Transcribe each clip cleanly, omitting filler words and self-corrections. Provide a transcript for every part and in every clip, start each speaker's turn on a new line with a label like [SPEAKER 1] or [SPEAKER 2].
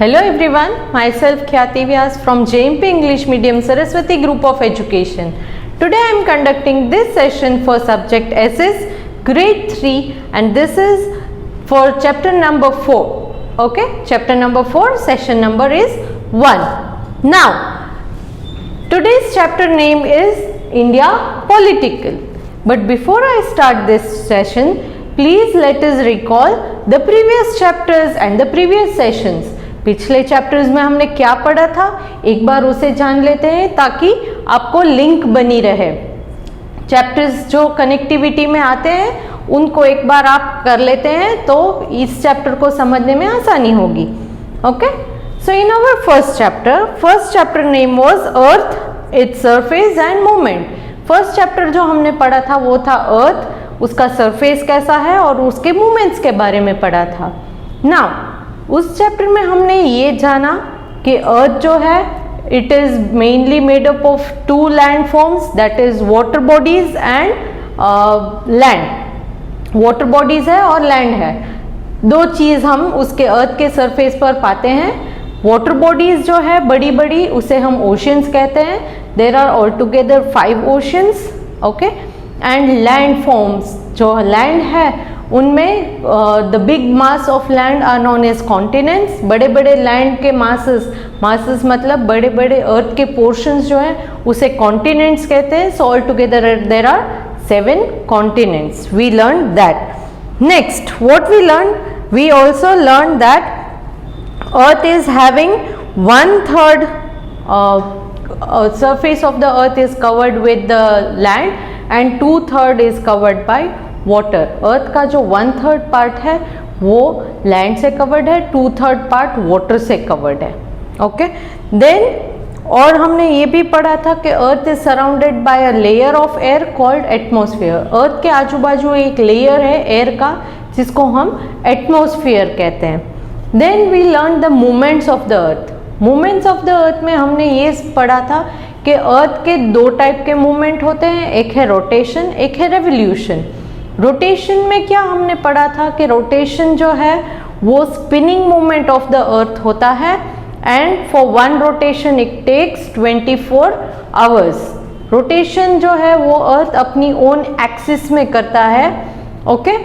[SPEAKER 1] Hello everyone, myself Khyati Vyas from JMP English Medium Saraswati Group of Education. Today I am conducting this session for subject SS grade 3 and this is for chapter number 4. Okay, chapter number 4, session number is 1. Now, today's chapter name is India Political. But before I start this session, please let us recall the previous chapters and the previous sessions. पिछले chapters में हमने क्या पढ़ा था, एक बार उसे जान लेते हैं ताकि आपको लिंक बनी रहे। चैप्टर्स जो कनेक्टिविटी में आते हैं उनको एक बार आप कर लेते हैं तो इस चैप्टर को समझने में आसानी होगी। Okay, so in our first chapter name was earth, its surface and movement. First chapter जो हमने पढ़ा था वो था अर्थ, उसका सरफेस कैसा है और उसके मूवमेंट्स के बारे में पढ़ा था। नाउ उस चैप्टर में हमने ये जाना कि अर्थ जो है it is mainly made up of two land forms, that is water bodies and land. Water bodies है और लैंड है, दो चीज हम उसके अर्थ के सरफेस पर पाते हैं। वाटर बॉडीज जो है बड़ी बड़ी उसे हम ओशियंस कहते हैं, there are all together 5 oceans. Okay, and land forms जो लैंड है उनमें the big mass of land are known as continents. बड़े बड़े लैंड के मासेस मतलब बड़े बड़े अर्थ के पोर्शंस जो हैं उसे कॉन्टिनेंट्स कहते हैं। So all together there are 7 continents. We learn that. Next what we learn, we also learn that earth is having 1/3 surface of the earth is covered with the land and 2/3 is covered by water. अर्थ का जो 1/3 part है वो land से covered है, 2/3 part water से covered है। Okay, then और हमने ये भी पढ़ा था कि earth is surrounded by a layer of air called atmosphere. Earth के आजू बाजू एक लेयर है एयर का जिसको हम एटमॉस्फेयर कहते हैं। Then we learn the movements of the earth. Movements of the earth में हमने ये पढ़ा था कि अर्थ के 2 टाइप के मूवमेंट होते हैं, एक है रोटेशन, एक है रेवोल्यूशन। रोटेशन में क्या हमने पढ़ा था कि रोटेशन जो है वो spinning movement of the earth होता है and for 1 rotation it takes 24 hours. Rotation जो है वो अर्थ अपनी ओन एक्सिस में करता है। Okay,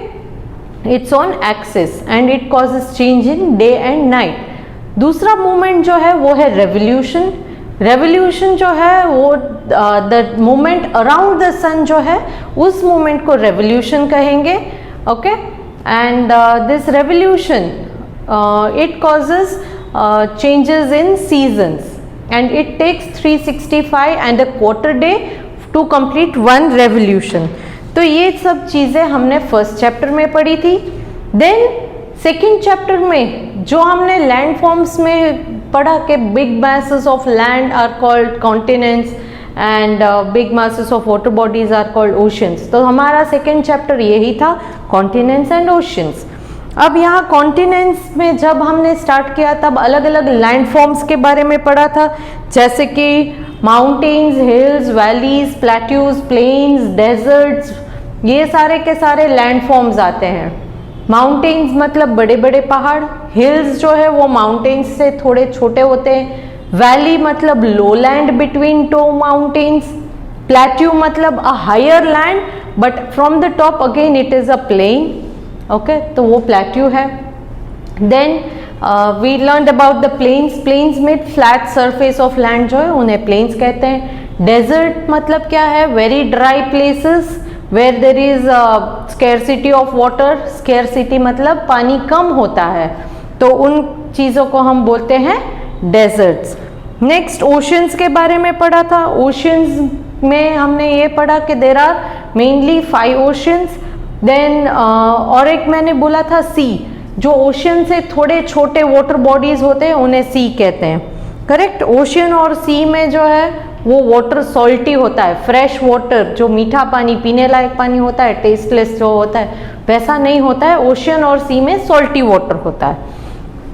[SPEAKER 1] it's on axis and it causes change in day and night. दूसरा मूवमेंट जो है वो है रेवोल्यूशन। रेवोल्यूशन जो है वो the movement around the sun जो है उस मूवमेंट को रेवोल्यूशन कहेंगे। Okay, and this revolution it causes changes in seasons and it takes 365 and a quarter day to complete 1 revolution. तो ये सब चीज़ें हमने फर्स्ट चैप्टर में पढ़ी थी। देन सेकेंड चैप्टर में जो हमने लैंड फॉर्म्स में पढ़ा कि big masses of land are called continents and big masses of water bodies are called oceans. तो हमारा सेकेंड चैप्टर यही था, कॉन्टिनेंट्स एंड ओशियंस। अब यहाँ कॉन्टिनेंट्स में जब हमने स्टार्ट किया तब अलग अलग लैंड फॉर्म्स के बारे में पढ़ा था, जैसे कि mountains, hills, valleys, plateaus, plains, deserts, ये सारे के सारे लैंड फॉर्म्स आते हैं। माउंटेन्स मतलब बड़े बड़े पहाड़, हिल्स जो है वो माउंटेन्स से थोड़े छोटे होते हैं, वैली मतलब low land between 2 mountains, plateau मतलब a higher land but from the top again it is a plain. Okay, तो वो प्लेट्यू है। Then we learn about the plains. Plains में फ्लैट सरफेस ऑफ लैंड जो है उन्हें planes कहते हैं। डेजर्ट मतलब क्या है, very dry places where there is scarcity of water. Scarcity मतलब पानी कम होता है, तो उन चीज़ों को हम बोलते हैं डेजर्ट्स। नेक्स्ट ओशियंस के बारे में पढ़ा था। ओशियंस में हमने ये पढ़ा कि there are mainly 5 oceans. Then और एक मैंने बोला था सी, जो ओशियन से थोड़े छोटे वाटर बॉडीज होते हैं उन्हें सी कहते हैं। करेक्ट, ओशियन और सी में जो है वो वाटर सॉल्टी होता है, फ्रेश वाटर जो मीठा पानी पीने लायक पानी होता है, टेस्टलेस जो होता है वैसा नहीं होता है। ओशियन और सी में सॉल्टी वाटर होता है।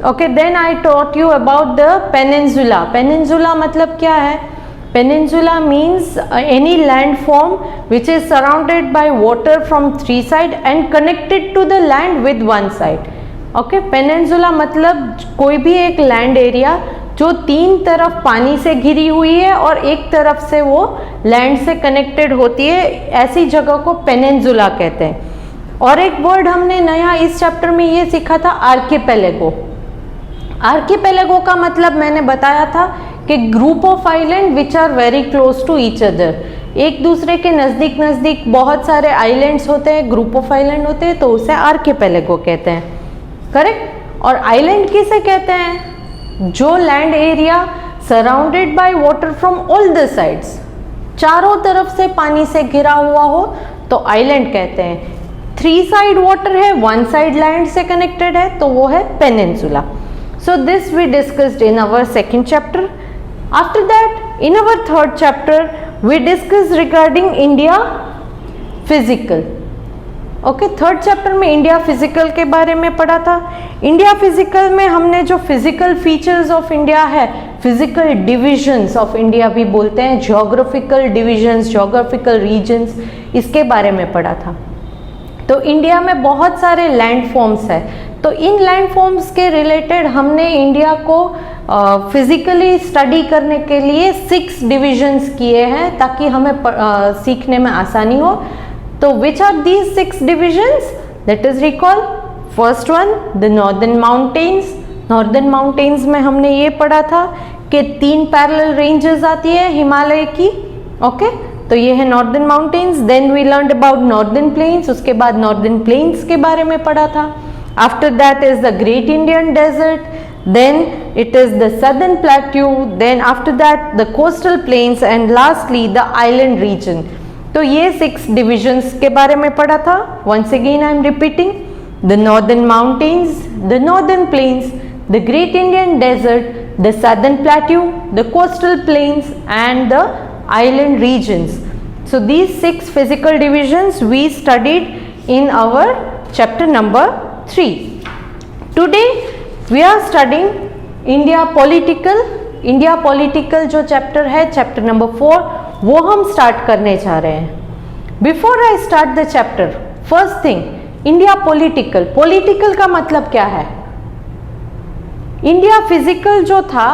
[SPEAKER 1] Okay, then I taught you about the peninsula. Peninsula मतलब क्या है, peninsula means any land form which is surrounded by water from 3 side and connected to the land with 1 side. Okay, peninsula मतलब कोई भी एक land area जो तीन तरफ पानी से घिरी हुई है और एक तरफ से वो लैंड से कनेक्टेड होती है, ऐसी जगह को पेनिनसुला कहते हैं। और एक वर्ड हमने नया इस चैप्टर में ये सीखा था, आर्किपेलेगो। आर्किपेलेगो का मतलब मैंने बताया था कि group of island which are very close to each other, एक दूसरे के नज़दीक नज़दीक बहुत सारे आइलैंड्स होते हैं, ग्रुप ऑफ आइलैंड होते हैं, तो उसे आर्किपेलेगो कहते हैं। करेक्ट। और आइलैंड किसे कहते हैं? जो land area surrounded by water from all the sides, चारों तरफ से पानी से घिरा हुआ हो तो आइलैंड कहते हैं। 3 साइड वाटर है, 1 साइड लैंड से कनेक्टेड है, तो वो है peninsula. So this we discussed in our second chapter. After that, in our third chapter, we discussed regarding India physical. Okay, third chapter में इंडिया फिजिकल के बारे में पढ़ा था। इंडिया फिजिकल में हमने जो फिजिकल फीचर्स ऑफ इंडिया है, फिजिकल डिविजन्स ऑफ इंडिया भी बोलते हैं, ज्योग्राफिकल डिविजन्स, ज्योग्राफिकल रीजन्स, इसके बारे में पढ़ा था। तो इंडिया में बहुत सारे लैंड फॉर्म्स है, तो इन लैंड फॉर्म्स के रिलेटेड हमने इंडिया को फिजिकली स्टडी करने के लिए 6 डिविजन्स किए हैं ताकि हमें सीखने में आसानी हो। तो which are these 6 divisions? Let us recall. First one, the northern mountains. Northern mountains में हमने ये पढ़ा था कि 3 पैरेलल रेंजेस आती है हिमालय की। ओके, तो ये है northern mountains. Then we learn about northern plains, उसके बाद नॉर्दर्न प्लेन्स के बारे में पढ़ा था। After that is the Great Indian Desert, then it is the Southern Plateau, then after that the coastal plains and lastly the island region. तो ये 6 divisions के बारे में पढ़ा था। Once again I am repeating, the Northern Mountains, the Northern Plains, the Great Indian Desert, the Southern Plateau, the coastal plains and the island regions. So these 6 physical divisions we studied in our chapter number 3. Today we are studying India Political. India Political जो chapter है, chapter number 4, वो हम start करने जा रहे हैं। Before I start the chapter, first thing, India political. Political का मतलब क्या है? इंडिया फिजिकल जो था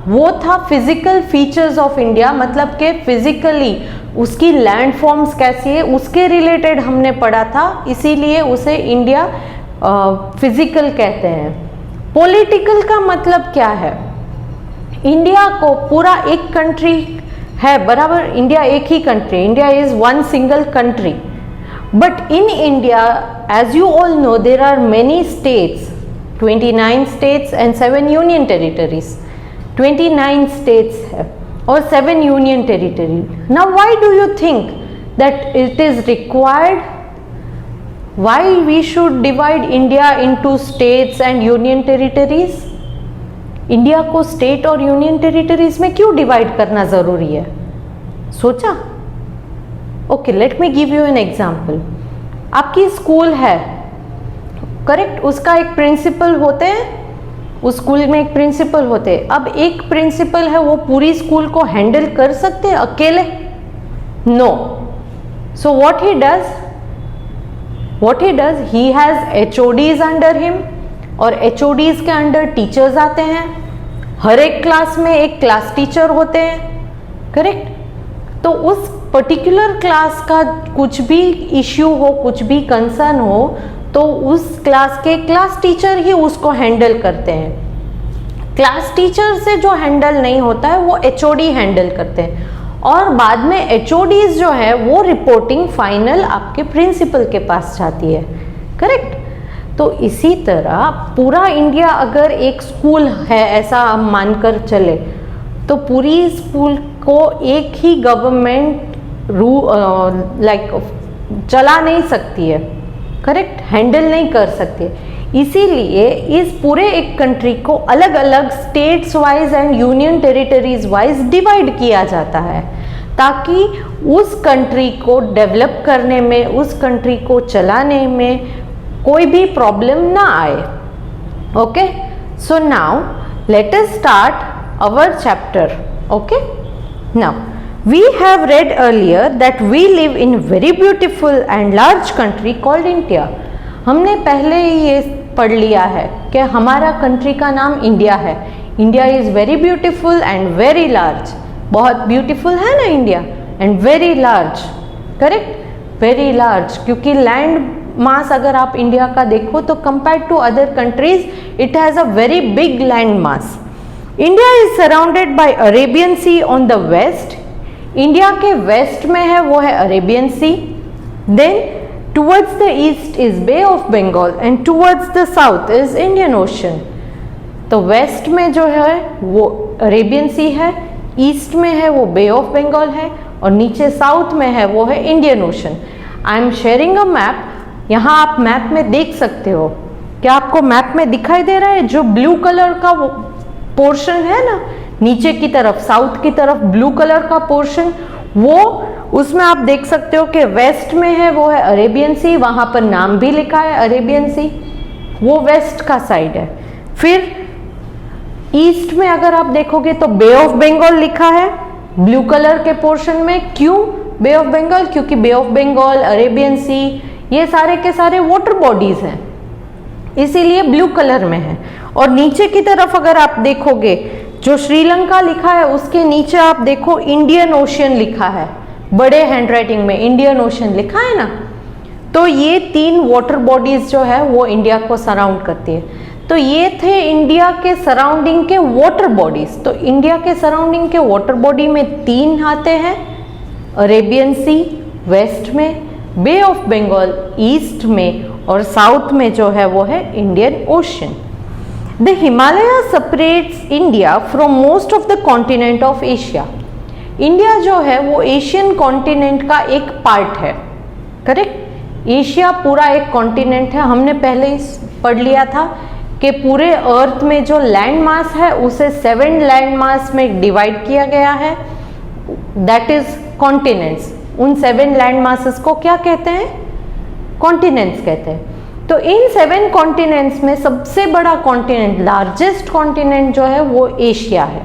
[SPEAKER 1] वो था फिजिकल फीचर्स ऑफ इंडिया, मतलब कि फिजिकली उसकी लैंड फॉर्म्स कैसी है उसके रिलेटेड हमने पढ़ा था, इसीलिए उसे इंडिया फिजिकल कहते हैं। पॉलिटिकल का मतलब क्या है? इंडिया को पूरा एक कंट्री है, बराबर, इंडिया एक ही country, India is one single country, but in India as you all know there are many states, 29 states and 7 union territories. 29 states है और 7 union territory. Now why do you think that it is required, why we should divide India into states and union territories? India को state और union territories में क्यों divide करना जरूरी है? सोचा? Okay, let me give you an example. आपकी school है, करेक्ट, उसका एक प्रिंसिपल होते हैं, उस स्कूल में एक प्रिंसिपल होते हैं। अब एक प्रिंसिपल है, वो पूरी स्कूल को हैंडल कर सकते हैं अकेले? No. So what he does, he has HODs under him, और HODs के अंडर टीचर्स आते हैं। हर एक क्लास में एक क्लास टीचर होते हैं, करेक्ट। तो उस पर्टिकुलर क्लास का कुछ भी इश्यू हो, कुछ भी कंसर्न हो, तो उस क्लास के क्लास टीचर ही उसको हैंडल करते हैं। क्लास टीचर से जो हैंडल नहीं होता है वो HOD हैंडल करते हैं, और बाद में HODs जो है वो रिपोर्टिंग फाइनल आपके प्रिंसिपल के पास जाती है, करेक्ट। तो इसी तरह पूरा इंडिया अगर एक स्कूल है ऐसा हम मानकर चले, तो पूरी स्कूल को एक ही गवर्नमेंट चला नहीं सकती है, करेक्ट, हैंडल नहीं कर सकती। इसीलिए इस पूरे एक कंट्री को अलग अलग states wise and union territories wise divide किया जाता है, ताकि उस कंट्री को डेवलप करने में, उस कंट्री को चलाने में कोई भी प्रॉब्लम ना आए। Okay, so now let us start our chapter. Okay, now we have read earlier that we live in very beautiful and large country called India. हमने पहले ये पढ़ लिया है कि हमारा कंट्री का नाम इंडिया है। India is very beautiful and very large. बहुत ब्यूटीफुल है ना India, and very large, correct, very large, क्योंकि लैंड मास अगर आप इंडिया का देखो तो compare to other countries it has a very big land mass. India is surrounded by Arabian Sea on the west. India के west में है वो है Arabian Sea. Then towards the east is Bay of Bengal and towards the south is Indian ocean. तो waste में जो है वो अरेबियन सी है, ईस्ट में है वो बे ऑफ बंगाल है, और नीचे साउथ में है वो है Indian ocean. I am sharing a map. यहाँ आप मैप में देख सकते हो, क्या आपको मैप में दिखाई दे रहा है जो ब्लू कलर का वो पोर्शन है ना नीचे की तरफ, साउथ की तरफ ब्लू कलर का पोर्शन, वो उसमें आप देख सकते हो कि वेस्ट में है वो है अरेबियन सी, वहां पर नाम भी लिखा है अरेबियन सी, वो वेस्ट का साइड है। फिर ईस्ट में अगर आप देखोगे तो बे ऑफ बंगाल लिखा है ब्लू कलर के पोर्शन में। क्यों बे ऑफ बंगाल? क्योंकि बे ऑफ बंगाल, अरेबियन सी, ये सारे के सारे वाटर बॉडीज हैं, इसीलिए ब्लू कलर में है। और नीचे की तरफ अगर आप देखोगे जो श्रीलंका लिखा है उसके नीचे आप देखो इंडियन ओशियन लिखा है, बड़े हैंडराइटिंग में इंडियन ओशियन लिखा है ना। तो ये 3 वाटर बॉडीज जो है वो इंडिया को सराउंड करती है। तो ये थे इंडिया के सराउंडिंग के वाटर बॉडीज। तो इंडिया के सराउंडिंग के वाटर बॉडी में 3 आते हैं, अरेबियन सी वेस्ट में, बे ऑफ बंगाल ईस्ट में, और साउथ में जो है वो है Indian ocean. The Himalaya separates India from most of the continent of Asia. India जो है वो एशियन कॉन्टिनेंट का एक पार्ट है, करेक्ट। एशिया पूरा एक कॉन्टिनेंट है। हमने पहले ही पढ़ लिया था कि पूरे अर्थ में जो लैंड मास है उसे 7 लैंड मास में डिवाइड किया गया है, दैट इज कॉन्टिनेंट्स। उन 7 लैंड मासेस को क्या कहते हैं? कॉन्टिनेंट्स कहते हैं। तो इन 7 कॉन्टिनेंट्स में सबसे बड़ा कॉन्टिनेंट, लार्जेस्ट कॉन्टिनेंट जो है वो एशिया है,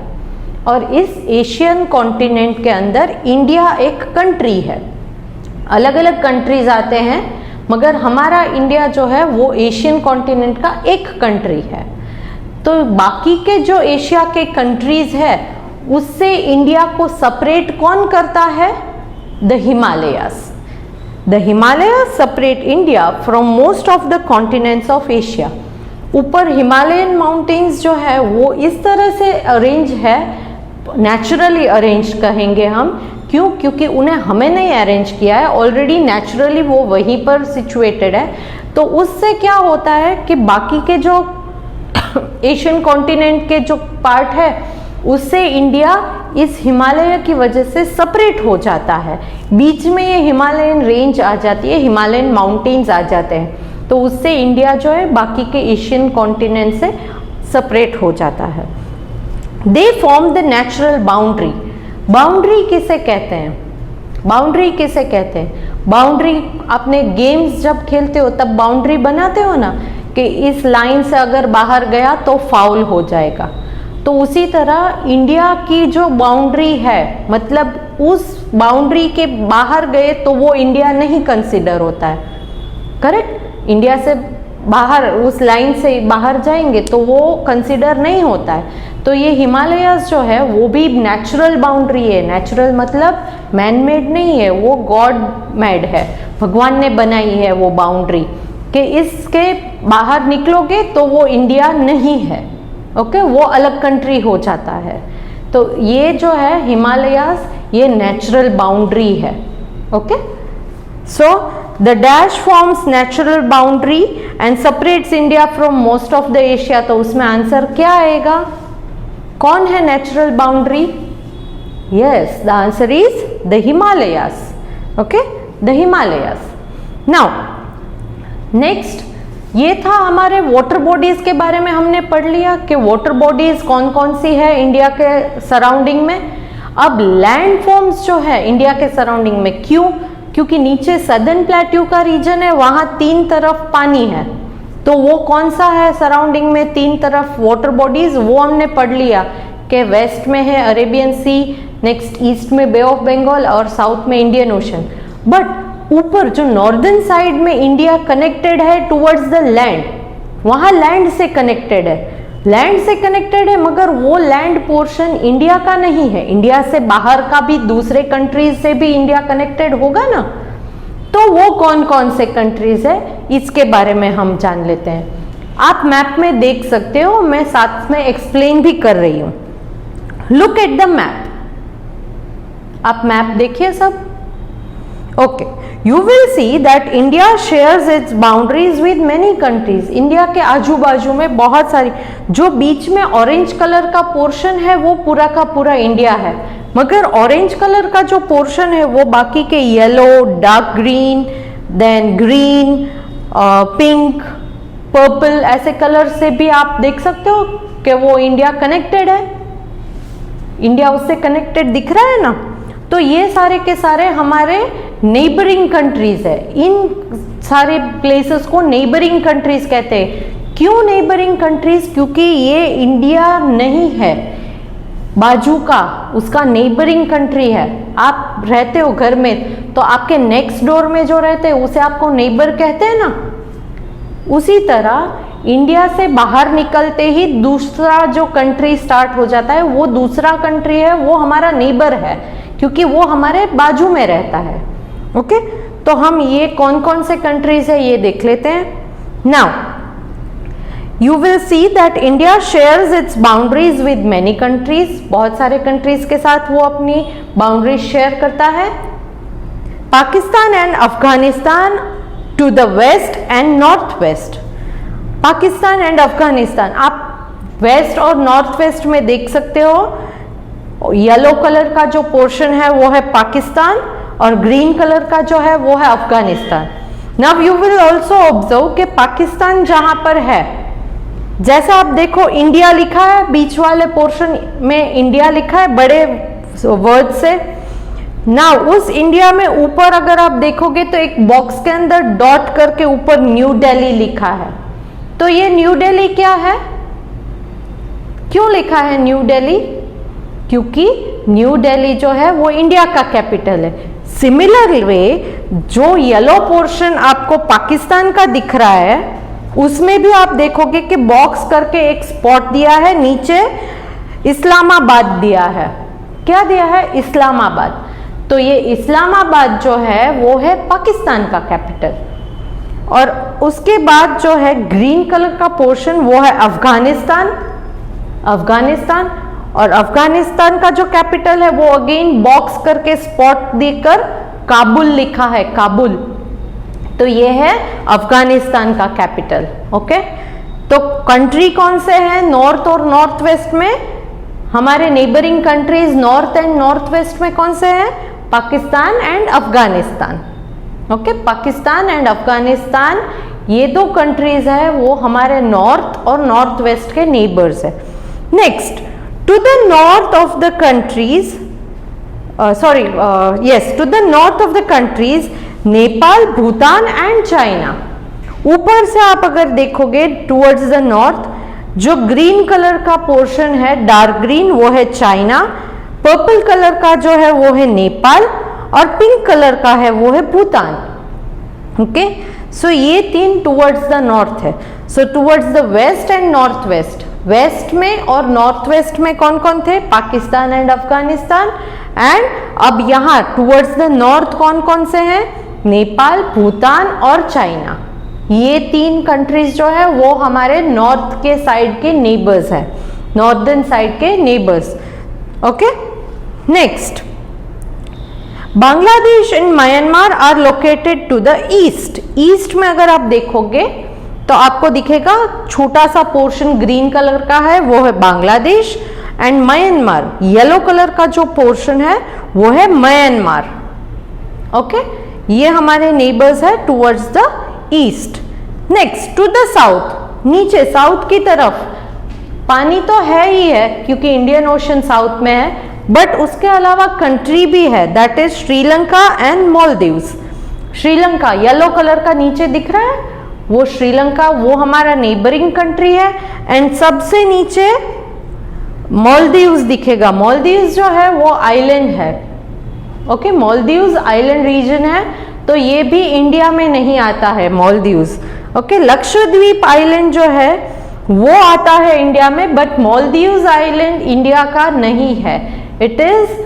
[SPEAKER 1] और इस एशियन कॉन्टिनेंट के अंदर इंडिया एक कंट्री है। अलग अलग कंट्रीज आते हैं मगर हमारा इंडिया जो है वो एशियन कॉन्टिनेंट का एक कंट्री है। तो बाकी के जो एशिया के कंट्रीज है उससे इंडिया को सेपरेट कौन करता है? The Himalayas. The Himalayas separate India from most of the continents of Asia. ऊपर हिमालयन माउंटेन्स जो है वो इस तरह से अरेंज है, नेचुरली अरेंज कहेंगे हम। क्यों? क्योंकि उन्हें हमें नहीं अरेंज किया है, ऑलरेडी नेचुरली वो वहीं पर सिचुएटेड है। तो उससे क्या होता है कि बाकी के जो एशियन कॉन्टिनेंट के जो पार्ट है उससे इंडिया इस हिमालय की वजह से सेपरेट हो जाता है। बीच में ये हिमालयन रेंज आ जाती है, हिमालयन माउंटेन्स आ जाते हैं, तो उससे इंडिया जो है बाकी के एशियन कॉन्टिनेंट से सेपरेट हो जाता है। They form the natural boundary. Boundary किसे कहते हैं? बाउंड्री किसे कहते हैं? बाउंड्री आपने गेम्स जब खेलते हो तब बाउंड्री बनाते हो ना, कि इस लाइन से अगर बाहर गया तो फाउल हो जाएगा। तो उसी तरह इंडिया की जो बाउंड्री है, मतलब उस बाउंड्री के बाहर गए तो वो इंडिया नहीं कंसिडर होता है, करेक्ट। इंडिया से बाहर, उस लाइन से बाहर जाएंगे तो वो कंसिडर नहीं होता है। तो ये हिमालयास जो है वो भी नेचुरल बाउंड्री है। नेचुरल मतलब मैन मेड नहीं है, वो गॉड मेड है, भगवान ने बनाई है वो बाउंड्री, कि इसके बाहर निकलोगे तो वो इंडिया नहीं है, ओके, वो अलग कंट्री हो जाता है। तो ये जो है हिमालयास, ये नेचुरल बाउंड्री है, okay. So the dash forms natural boundary and separates India from most of the Asia. तो उसमें आंसर क्या आएगा? कौन है natural boundary? Yes, the answer is the Himalayas, okay, the Himalayas. Now next, ये था हमारे वाटर बॉडीज के बारे में हमने पढ़ लिया कि वाटर बॉडीज कौन कौन सी है इंडिया के सराउंडिंग में। अब लैंड फॉर्म्स जो है इंडिया के सराउंडिंग में, क्यों? क्योंकि नीचे सदर्न प्लेट्यू का रीजन है, वहां 3 तरफ पानी है, तो वो कौन सा है सराउंडिंग में 3 तरफ वाटर बॉडीज? वो हमने पढ़ लिया कि वेस्ट में है अरेबियन सी, नेक्स्ट ईस्ट में बे ऑफ बंगाल और साउथ में इंडियन ओशन। बट ऊपर जो नॉर्दर्न साइड में इंडिया कनेक्टेड है टुवर्ड्स द लैंड, वहां लैंड से कनेक्टेड है, लैंड से कनेक्टेड है, मगर वो लैंड पोर्शन इंडिया का नहीं है। इंडिया से बाहर का भी दूसरे कंट्रीज से भी इंडिया कनेक्टेड होगा ना, तो वो कौन कौन से कंट्रीज है इसके बारे में हम जान लेते हैं। आप मैप में देख सकते हो, मैं साथ में एक्सप्लेन भी कर रही हूं। लुक एट द मैप, आप मैप देखिए सब। Okay, you will see that India shares it's boundaries with many countries. India के आजू बाजू में बहुत सारी, जो बीच में ऑरेंज कलर का पोर्शन है वो पूरा का पूरा इंडिया है, मगर ऑरेंज कलर का जो पोर्शन है वो बाकी के yellow, dark green, then green, pink, purple ऐसे कलर से भी आप देख सकते हो कि वो इंडिया कनेक्टेड है, इंडिया उससे कनेक्टेड दिख रहा है ना। तो ये सारे के सारे हमारे नेबरिंग कंट्रीज है। इन सारे प्लेसेस को नेबरिंग कंट्रीज कहते हैं। क्यों नेबरिंग कंट्रीज? क्योंकि ये इंडिया नहीं है, बाजू का उसका नेबरिंग कंट्री है। आप रहते हो घर में तो आपके नेक्स्ट डोर में जो रहते हैं उसे आपको नेबर कहते हैं ना। उसी तरह इंडिया से बाहर निकलते ही दूसरा जो कंट्री स्टार्ट हो जाता है, वो दूसरा कंट्री है, वो हमारा नेबर है, क्योंकि वो हमारे बाजू में रहता है। ओके, तो हम ये कौन कौन से कंट्रीज है ये देख लेते हैं। Now you will see that India shares it's boundaries with many countries. बहुत सारे कंट्रीज के साथ वो अपनी बाउंड्रीज शेयर करता है। Pakistan and Afghanistan to the west and north west. Pakistan and Afghanistan, आप वेस्ट और नॉर्थ वेस्ट में देख सकते हो। येलो कलर का जो पोर्शन है वो है पाकिस्तान और ग्रीन कलर का जो है वो है Afghanistan. Now you will also observe कि पाकिस्तान जहां पर है, जैसा आप देखो इंडिया लिखा है, बीच वाले पोर्शन में इंडिया लिखा है बड़े वर्ड से। ना उस इंडिया में ऊपर अगर आप देखोगे तो एक बॉक्स के अंदर डॉट करके ऊपर न्यू दिल्ली लिखा है। तो ये न्यू दिल्ली क्या है? क्यों लिखा है न्यू दिल्ली? क्योंकि न्यू दिल्ली जो है वो इंडिया का कैपिटल है। सिमिलर वे जो येलो पोर्शन आपको पाकिस्तान का दिख रहा है, उसमें भी आप देखोगे कि बॉक्स करके एक स्पॉट दिया है, नीचे इस्लामाबाद दिया है। क्या दिया है? इस्लामाबाद। तो ये इस्लामाबाद जो है वो है पाकिस्तान का कैपिटल। और उसके बाद जो है ग्रीन कलर का पोर्शन वो है अफगानिस्तान। अफगानिस्तान और अफगानिस्तान का जो कैपिटल है वो अगेन बॉक्स करके स्पॉट देकर काबुल लिखा है, काबुल। तो ये है अफगानिस्तान का कैपिटल। ओके, तो कंट्री कौन से हैं नॉर्थ और नॉर्थ वेस्ट में? हमारे neighbouring countries north and north west में कौन से हैं? Pakistan and Afghanistan. Okay, Pakistan and Afghanistan ये दो कंट्रीज है वो हमारे नॉर्थ और नॉर्थ वेस्ट के नेबर्स है। Next, to the north of the countries, to the north of the countries Nepal, Bhutan and China. ऊपर से आप अगर देखोगे टुवर्ड्स द नॉर्थ, जो ग्रीन कलर का पोर्शन है डार्क ग्रीन वो है चाइना, पर्पल कलर का जो है वो है नेपाल और पिंक कलर का है वो है भूटान। ओके, सो ये तीन टुवर्ड्स द नॉर्थ है। So towards the west and north west, west में और नॉर्थ वेस्ट में कौन कौन थे? पाकिस्तान एंड अफगानिस्तान। एंड अब यहाँ टुवर्ड्स द नॉर्थ कौन कौन से हैं? नेपाल, भूटान और चाइना। ये तीन कंट्रीज जो है वो हमारे नॉर्थ के साइड के नेबर्स हैं, नॉर्दर्न साइड के neighbours. Okay, next, Bangladesh and Myanmar are located to the east. East में अगर आप देखोगे तो आपको दिखेगा छोटा सा पोर्शन ग्रीन कलर का है वो है Bangladesh, and Myanmar yellow colour का जो पोर्शन है वो है म्यांमार। ओके, ये हमारे नेबर्स है towards the east. Next, to the south, नीचे साउथ की तरफ पानी तो है ही है क्योंकि इंडियन ओशन साउथ में है, बट उसके अलावा कंट्री भी है, that is Sri Lanka and Maldives. Sri Lanka yellow colour का नीचे दिख रहा है वो श्रीलंका, वो हमारा नेबरिंग कंट्री है। एंड सबसे नीचे मालदीव्स दिखेगा। मालदीव्स जो है वो आइलैंड है। ओके, मालदीव्स आइलैंड रीजन है, तो ये भी इंडिया में नहीं आता है मालदीव्स। ओके, लक्षद्वीप आइलैंड जो है वो आता है इंडिया में, बट मालदीव्स आइलैंड इंडिया का नहीं है, it is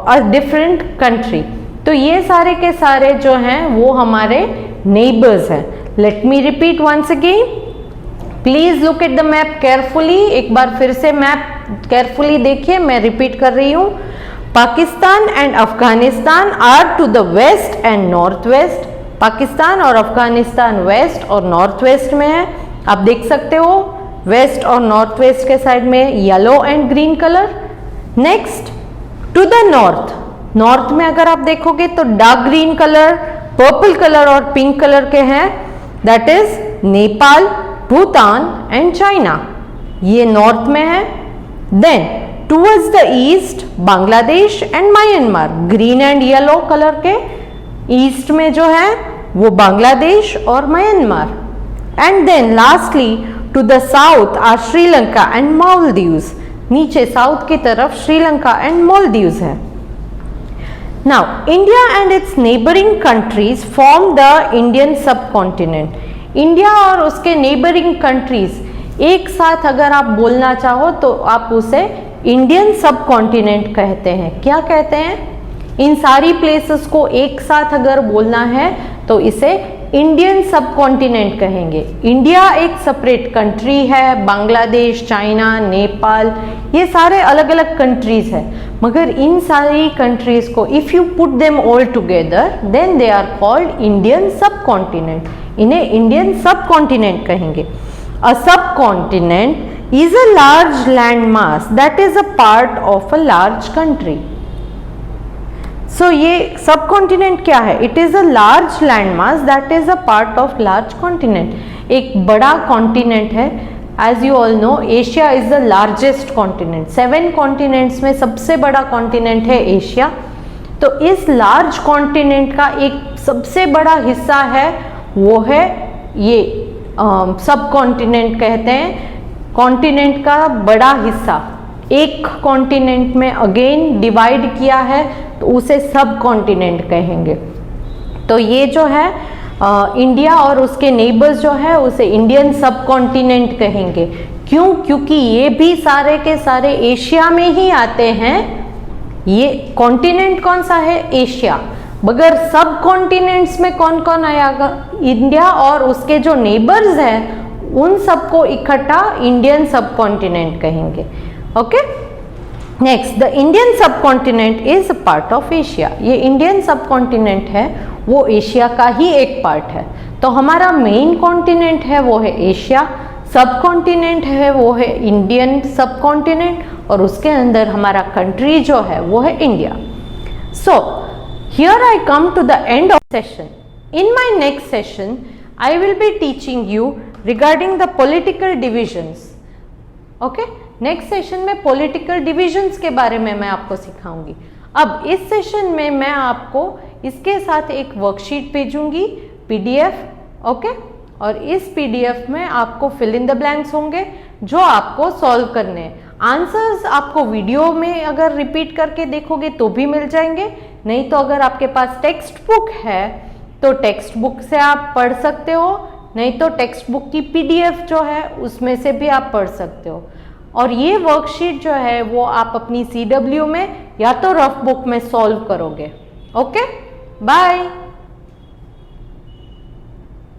[SPEAKER 1] a different country. तो ये सारे के सारे जो हैं वो हमारे नेबर्स हैं। Let me repeat once again, please look at the map carefully. एक बार फिर से मैप केयरफुली देखिए, मैं रिपीट कर रही हूँ। Pakistan and Afghanistan are to the west and north west. Pakistan और अफगानिस्तान वेस्ट और नॉर्थ वेस्ट में है। आप देख सकते हो वेस्ट और नॉर्थ वेस्ट के साइड में yellow and green colour. Next to the north, north में अगर आप देखोगे तो dark green colour, purple colour और पिंक कलर के हैं, that is Nepal, Bhutan and China, ये नॉर्थ में है। Then towards the east Bangladesh and Myanmar, green and yellow colour के ईस्ट में जो है वो बांग्लादेश और Myanmar. And then lastly to the south are Sri Lanka and Maldives, नीचे साउथ की तरफ श्रीलंका एंड मालदीव्स है। Now, India and its neighboring countries form the Indian subcontinent. India और उसके नेबरिंग कंट्रीज एक साथ अगर आप बोलना चाहो तो आप उसे इंडियन सब कॉन्टिनेंट कहते हैं। क्या कहते हैं? इन सारी प्लेसेस को एक साथ अगर बोलना है तो इसे इंडियन सब कॉन्टिनेंट कहेंगे। इंडिया एक सेपरेट कंट्री है, बांग्लादेश, चाइना, नेपाल, ये सारे अलग अलग कंट्रीज है, मगर इन सारी कंट्रीज को if you put them all together then they are called Indian subcontinent. इन्हें इंडियन सब कॉन्टिनेंट कहेंगे। A subcontinent is a large land mass that is a part of a large country. So ये subcontinent क्या है? It is a large land mass that is a part of large continent. एक बड़ा continent है। As you all know Asia is the largest continent. 7 continents में सबसे बड़ा continent है एशिया। तो इस लार्ज कॉन्टिनेंट का एक सबसे बड़ा हिस्सा है वो है ये सब कॉन्टिनेंट कहते हैं। कॉन्टिनेंट का बड़ा हिस्सा एक कॉन्टिनेंट में अगेन डिवाइड किया है तो उसे सब कॉन्टिनेंट कहेंगे। तो ये जो है इंडिया और उसके नेबर्स जो है उसे इंडियन सब कॉन्टिनेंट कहेंगे। क्यों? क्योंकि ये भी सारे के सारे एशिया में ही आते हैं। ये कॉन्टिनेंट कौन सा है? एशिया। मगर सब कॉन्टिनेंट्स में कौन कौन आएगा? इंडिया और उसके जो नेबर्स हैं उन सबको इकट्ठा इंडियन सब कॉन्टिनेंट कहेंगे। Okay, next the Indian subcontinent is part of Asia. ये इंडियन सब कॉन्टिनेंट है वो एशिया का ही एक पार्ट है। तो हमारा मेन कॉन्टिनेंट है वो है एशिया, सब कॉन्टिनेंट है वो है इंडियन सब कॉन्टिनेंट, और उसके अंदर हमारा कंट्री जो है वो है India. So here I come to the end of session. In my next session I will be teaching you regarding the political divisions. Okay, next session में पॉलिटिकल डिविजन्स के बारे में मैं आपको सिखाऊंगी। अब इस सेशन में मैं आपको इसके साथ एक वर्कशीट भेजूंगी PDF। ओके, और इस PDF में आपको फिल इन द ब्लैंक्स होंगे जो आपको सॉल्व करने हैं। आंसर्स आपको वीडियो में अगर रिपीट करके देखोगे तो भी मिल जाएंगे, नहीं तो अगर आपके पास टेक्स्ट बुक है तो टेक्स्ट बुक से आप पढ़ सकते हो, नहीं तो टेक्स्ट बुक की PDF जो है उसमें से भी आप पढ़ सकते हो। और ये वर्कशीट जो है वो आप अपनी CW में या तो रफ बुक में सॉल्व करोगे। Okay, bye.